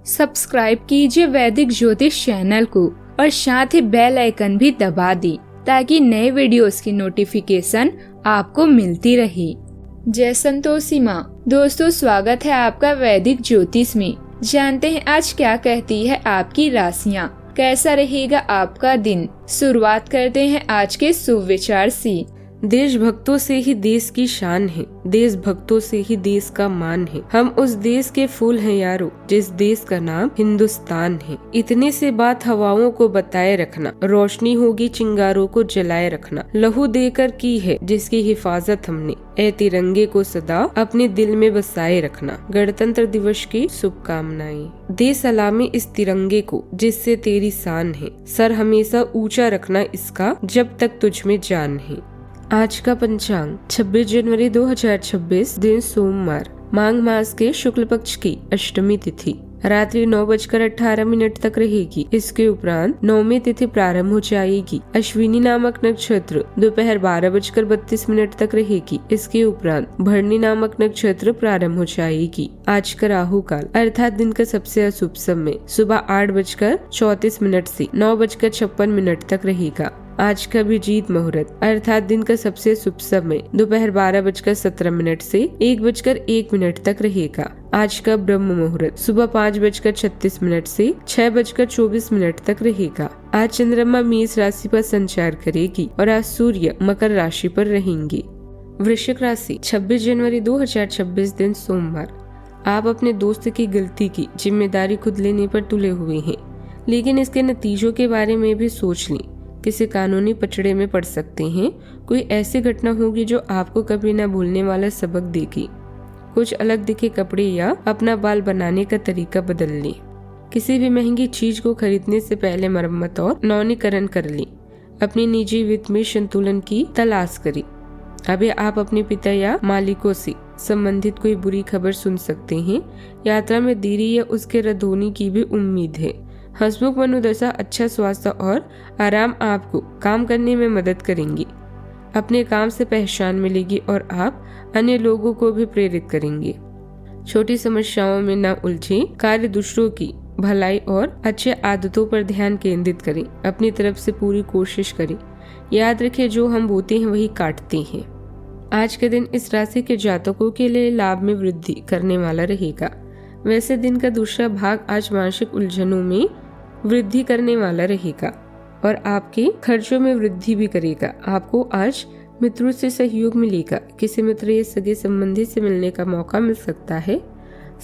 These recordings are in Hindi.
सब्सक्राइब कीजिए वैदिक ज्योतिष चैनल को और साथ ही बेल आइकन भी दबा दी ताकि नए वीडियोस की नोटिफिकेशन आपको मिलती रहे। जय संतोषी माँ। दोस्तों, स्वागत है आपका वैदिक ज्योतिष में। जानते हैं आज क्या कहती है आपकी राशियाँ, कैसा रहेगा आपका दिन। शुरुआत करते हैं आज के शुभ विचार से। देशभक्तों से ही देश की शान है, देशभक्तों से ही देश का मान है। हम उस देश के फूल हैं यारो, जिस देश का नाम हिंदुस्तान है। इतने से बात हवाओं को बताए रखना, रोशनी होगी चिंगारों को जलाए रखना। लहू देकर की है जिसकी हिफाजत हमने, ए तिरंगे को सदा अपने दिल में बसाए रखना। गणतंत्र दिवस की शुभकामनाएं। दे सलामी इस तिरंगे को जिससे तेरी शान है, सर हमेशा ऊंचा रखना इसका जब तक तुझ में जान है। आज का पंचांग 26 जनवरी 2026, दिन सोमवार, माघ मास के शुक्ल पक्ष की अष्टमी तिथि रात्रि 9:18 तक रहेगी। इसके उपरांत नौमी तिथि प्रारंभ हो जाएगी। अश्विनी नामक नक्षत्र दोपहर 12:32 तक रहेगी। इसके उपरांत भरणी नामक नक्षत्र प्रारंभ हो जाएगी। आज का राहु काल अर्थात दिन का सबसे अशुभ समय सुबह 8:34 से 9:56 तक रहेगा। आज का अभिजीत मुहूर्त अर्थात दिन का सबसे शुभ समय दोपहर 12:17 से 1:01 तक रहेगा। आज का ब्रह्म मुहूर्त सुबह 5:36 से 6:24 तक रहेगा। आज चंद्रमा मेष राशि पर संचार करेगी और आज सूर्य मकर राशि पर रहेंगे। वृश्चिक राशि 26 जनवरी 2026, दिन सोमवार। आप अपने दोस्त की गलती की जिम्मेदारी खुद लेने पर तुले हुए हैं, लेकिन इसके नतीजों के बारे में भी सोच लें। किसी कानूनी पचड़े में पड़ सकते हैं। कोई ऐसी घटना होगी जो आपको कभी न भूलने वाला सबक देगी। कुछ अलग दिखे कपड़े या अपना बाल बनाने का तरीका बदल लें। किसी भी महंगी चीज को खरीदने से पहले मरम्मत और नवीनीकरण कर लें। अपने निजी वित्त में संतुलन की तलाश करें। अभी आप अपने पिता या मालिकों से संबंधित कोई बुरी खबर सुन सकते हैं। यात्रा में देरी या उसके रद्द होने की भी उम्मीद है। हंसमुख मनोदशा, अच्छा स्वास्थ्य और आराम आपको काम करने में मदद करेंगी। अपने काम से पहचान मिलेगी और आप अन्य लोगों को भी प्रेरित करेंगे। छोटी समस्याओं में न उलझें। कार्य दूसरों की भलाई और अच्छे आदतों पर ध्यान केंद्रित करें। अपनी तरफ से पूरी कोशिश करें। याद रखें, जो हम बोते हैं वही काटते हैं। आज के दिन इस राशि के जातकों के लिए लाभ में वृद्धि करने वाला रहेगा। वैसे दिन का दूसरा भाग आज मानसिक उलझनों में वृद्धि करने वाला रहेगा और आपके खर्चों में वृद्धि भी करेगा। आपको आज मित्रों से सहयोग मिलेगा। किसी मित्र या सगे संबंधी से मिलने का मौका मिल सकता है।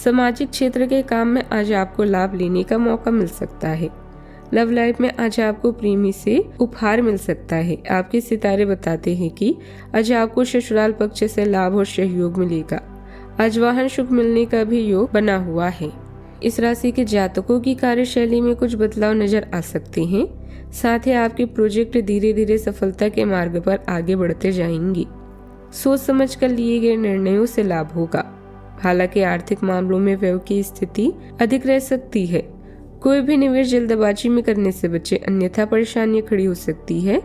सामाजिक क्षेत्र के काम में आज आपको लाभ लेने का मौका मिल सकता है। लव लाइफ में आज आपको प्रेमी से उपहार मिल सकता है। आपके सितारे बताते हैं कि आज आपको ससुराल पक्ष से लाभ और सहयोग मिलेगा। आज वाहन सुख मिलने का भी योग बना हुआ है। इस राशि के जातकों की कार्यशैली में कुछ बदलाव नजर आ सकते हैं। साथ ही आपके प्रोजेक्ट धीरे धीरे सफलता के मार्ग पर आगे बढ़ते जाएंगे। सोच समझ कर लिए गए निर्णयों से लाभ होगा। हालांकि आर्थिक मामलों में व्यय की स्थिति अधिक रह सकती है। कोई भी निवेश जल्दबाजी में करने से बचे, अन्यथा परेशानियां खड़ी हो सकती है।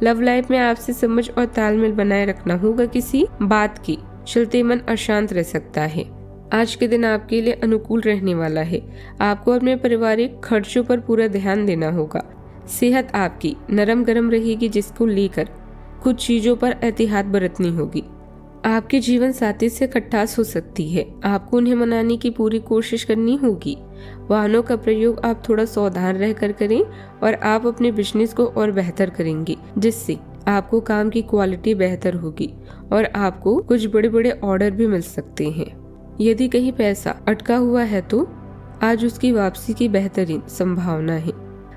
लव लाइफ में आपसे समझ और तालमेल बनाए रखना होगा। किसी बात की चलते मन अशांत रह सकता है। आज के दिन आपके लिए अनुकूल रहने वाला है। आपको अपने पारिवारिक खर्चों पर पूरा ध्यान देना होगा। सेहत आपकी नरम गरम रहेगी, जिसको लेकर कुछ चीजों पर एहतियात बरतनी होगी। आपके जीवन साथी से खटास हो सकती है। आपको उन्हें मनाने की पूरी कोशिश करनी होगी। वाहनों का प्रयोग आप थोड़ा सावधान रहकर करें और आप अपने बिजनेस को और बेहतर करेंगे, जिससे आपको काम की क्वालिटी बेहतर होगी और आपको कुछ बड़े बड़े ऑर्डर भी मिल सकते हैं। यदि कहीं पैसा अटका हुआ है तो आज उसकी वापसी की बेहतरीन संभावना है।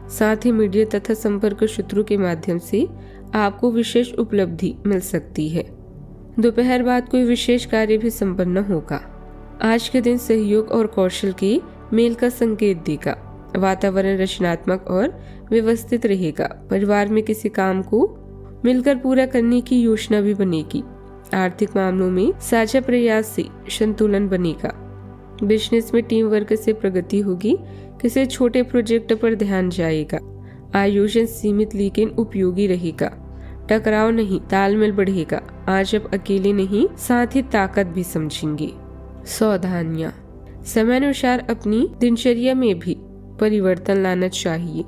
साथ ही मीडिया तथा संपर्क सूत्रों के माध्यम से आपको विशेष उपलब्धि मिल सकती है। दोपहर बाद कोई विशेष कार्य भी संपन्न होगा। आज के दिन सहयोग और कौशल के मेल का संकेत देगा। वातावरण रचनात्मक और व्यवस्थित रहेगा। परिवार में किसी काम को मिलकर पूरा करने की योजना भी बनेगी। आर्थिक मामलों में साझा प्रयास से संतुलन बनेगा। बिजनेस में टीम वर्क से प्रगति होगी। किसी छोटे प्रोजेक्ट पर ध्यान जाएगा। आयोजन सीमित लेकिन उपयोगी रहेगा। टकराव नहीं, तालमेल बढ़ेगा। आज आप अकेले नहीं, साथ ही ताकत भी समझेंगे। सावधानियां। समयानुसार अपनी दिनचर्या में भी परिवर्तन लाना चाहिए।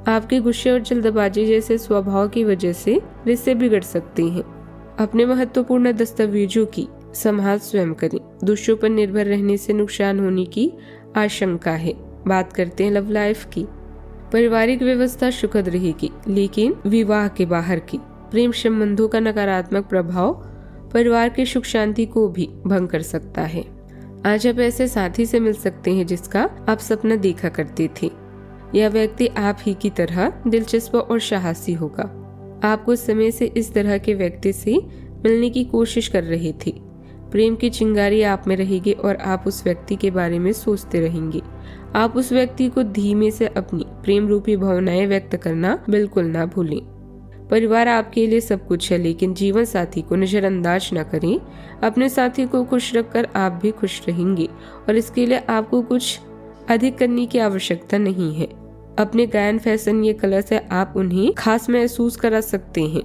आपके गुस्से और जल्दबाजी जैसे स्वभाव की वजह से रिश्ते बिगड़ सकते हैं। अपने महत्वपूर्ण दस्तावेजों की संभाल स्वयं करें। दूसरों पर निर्भर रहने से नुकसान होने की आशंका है। बात करते हैं लव लाइफ की। पारिवारिक व्यवस्था सुखद रहेगी, लेकिन विवाह के बाहर की प्रेम संबंधों का नकारात्मक प्रभाव परिवार की सुख शांति को भी भंग कर सकता है। आज आप ऐसे साथी से मिल सकते हैं जिसका आप सपना देखा करते थे। यह व्यक्ति आप ही की तरह दिलचस्प और साहसी होगा। आप कुछ समय से इस तरह के व्यक्ति से मिलने की कोशिश कर रहे थे। प्रेम की चिंगारी आप में रहेगी और आप उस व्यक्ति के बारे में सोचते रहेंगे। आप उस व्यक्ति को धीमे से अपनी प्रेम रूपी भावनाएं व्यक्त करना बिल्कुल ना भूलें। परिवार आपके लिए सब कुछ है, लेकिन जीवन साथी को नजरअंदाज न करें। अपने साथी को खुश रखकर आप भी खुश रहेंगे और इसके लिए आपको कुछ अधिक करने की आवश्यकता नहीं है। अपने गायन, फैशन या कला से आप उन्हें खास महसूस करा सकते हैं।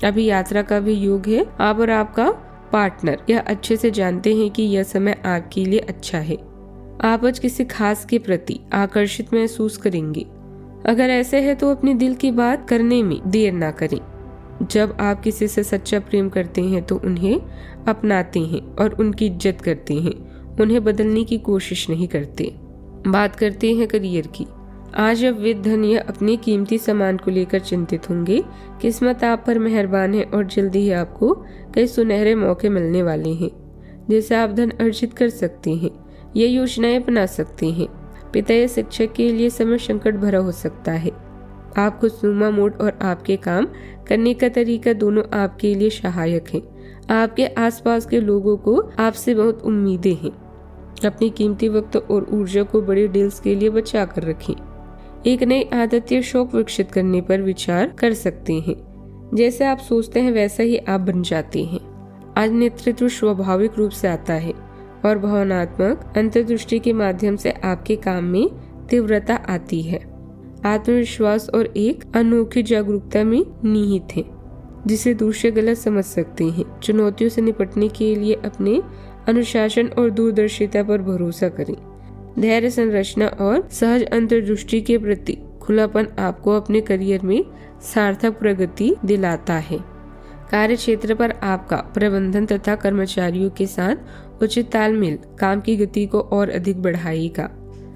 अभी यात्रा का भी योग है। आप और आपका पार्टनर यह अच्छे से जानते हैं कि यह समय आपके लिए अच्छा है। आप आज किसी खास के प्रति आकर्षित महसूस करेंगे। अगर ऐसे है तो अपने दिल की बात करने में देर ना करें। जब आप किसी से सच्चा प्रेम करते हैं तो उन्हें अपनाते हैं और उनकी इज्जत करते हैं, उन्हें बदलने की कोशिश नहीं करते। बात करते हैं करियर की। आज आप वित्त, धन या अपने कीमती सामान को लेकर चिंतित होंगे। किस्मत आप पर मेहरबान है और जल्दी ही आपको कई सुनहरे मौके मिलने वाले हैं जिससे आप धन अर्जित कर सकते हैं। ये योजनाएं अपना सकते हैं। पिता या शिक्षक के लिए समय संकट भरा हो सकता है। आप खुशनुमा मूड और आपके काम करने का तरीका दोनों आपके लिए सहायक हैं। आपके आसपास के लोगों को आपसे बहुत उम्मीदें हैं। अपनी कीमती वक्त और ऊर्जा को बड़े डील्स के लिए बचा कर रखें। एक नई आदत या शौक विकसित करने पर विचार कर सकते हैं। जैसे आप सोचते हैं वैसा ही आप बन जाते हैं। आज नेतृत्व स्वाभाविक रूप से आता है और भावनात्मक अंतर्दृष्टि के माध्यम से आपके काम में तीव्रता आती है। आत्मविश्वास और एक अनोखी जागरूकता में निहित है जिसे दूसरे गलत समझ सकते हैं। चुनौतियों से निपटने के लिए अपने अनुशासन और दूरदर्शिता पर भरोसा करें। धैर्य, संरचना और सहज अंतर्दृष्टि के प्रति खुलापन आपको अपने करियर में सार्थक प्रगति दिलाता है। कार्य क्षेत्र पर आपका प्रबंधन तथा कर्मचारियों के साथ उचित तालमेल काम की गति को और अधिक बढ़ाएगा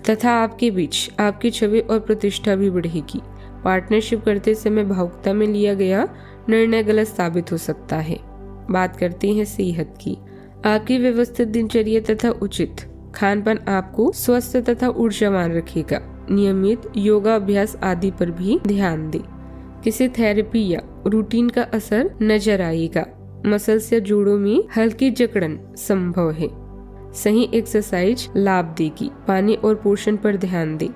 तथा आपके बीच आपकी छवि और प्रतिष्ठा भी बढ़ेगी। पार्टनरशिप करते समय भावुकता में लिया गया निर्णय गलत साबित हो सकता है। बात करते हैं सेहत की। आपकी व्यवस्थित दिनचर्या तथा उचित खानपान आपको स्वस्थ तथा ऊर्जावान रखेगा। नियमित योगा अभ्यास आदि पर भी ध्यान दें। किसी थेरेपी या रूटीन का असर नजर आएगा। मसल्स या जोड़ों में हल्की जकड़न संभव है। सही एक्सरसाइज लाभ देगी। पानी और पोषण पर ध्यान दें।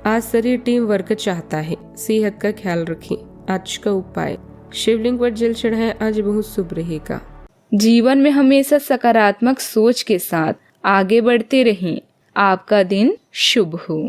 आज शरीर टीम वर्क चाहता है। सेहत का ख्याल रखें। आज का उपाय, शिवलिंग पर जल चढ़ाएं। आज बहुत शुभ रहेगा। जीवन में हमेशा सकारात्मक सोच के साथ आगे बढ़ते रहें। आपका दिन शुभ हो।